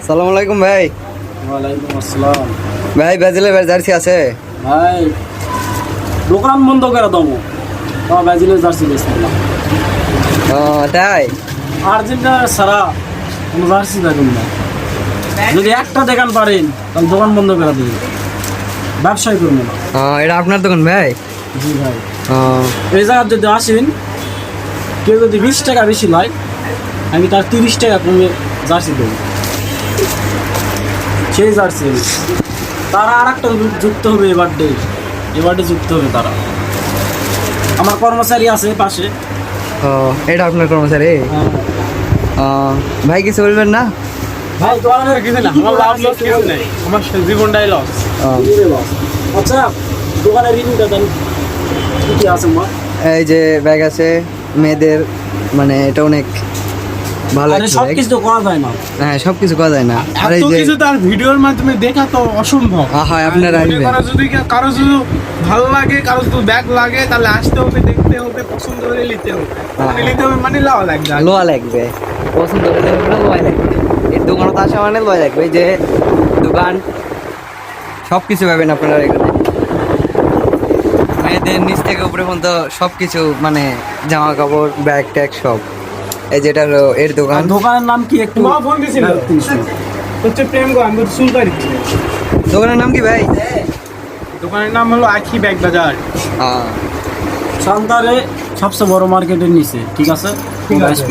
সালাম আলাইকুম ভাই। ওয়ালাইকুম আসসালাম। ভাই ব্রাজিলের জার্সি আছে? ভাই দোকান বন্ধ করে দেবো, তোমার ব্রাজিলের জার্সি বেচতাম না। ও তাই? আর্জেন্টিনার সারা কোনো জার্সি দেখুন না। যদি একটা দোকান পারেন তাহলে দোকান বন্ধ করে দেবেন, ব্যবসায় করবো না। এটা আপনার দোকান ভাই? জি ভাই। ও, এই জায়গার যদি আসেন, কেউ যদি 20 টাকা বেশি নয়, আমি তার 30 টাকা কমে জার্সি দেবো। সেই জার্সি তারা আর একটা যুক্ত হবে, এবারডে যুক্ত হবে তারা। আমার কর্মচারী আছে পাশে। ও এটা আপনার কর্মচারী? ভাই কিছু বলবেন না? ভাই দোকানের কিছু না, আমার লাভ লস কিছু নেই, আমার জীবনটাই লস। আচ্ছা দোকানের রিভিউটা দেন, কি কি আছে মা? এই যে ব্যাগ আছে মেয়েদের, মানে এটা অনেক ভালো আরে একটা সব ব্যাগ। কিছু তো করা যায় না। হ্যাঁ সব কিছু করা যায় না। আর এই এত যে কিছু তার ভিডিওর মাধ্যমে দেখা তো অসম্ভব। হয় আপনারা আসবেন। কারো যদি ভালো লাগে, কারো যদি ব্যাগ লাগে, তাহলে আসতে হবে, দেখতে হবে, পছন্দ হলে নিতে হবে। নিতে হবে মানে লাও লাগবে। লোয়া লাগবে, পছন্দ হলে লোয়া লাগবে। এর দোকানে তো আসা মানে লোয়া লাগবে। এই যে দোকান সব কিছু পাবেন আপনারা এখানে, মেয়েদের নিচ থেকে উপরে পর্যন্ত সব কিছু, মানে জামা কাপড় ব্যাগ ট্যাগ সব। এই যেটা হলো এর দোকান। দোকানের নাম কি একটু? মা ফোন দিছিল হচ্ছে প্রেম গো, আমি সুলতানি। দোকানের নাম কি ভাই? দোকানের নাম হলো আখি ব্যাগ বাজার। সান্তারে সবচেয়ে বড় মার্কেটের নিচে, ঠিক আছে? ঠিক আছে। SP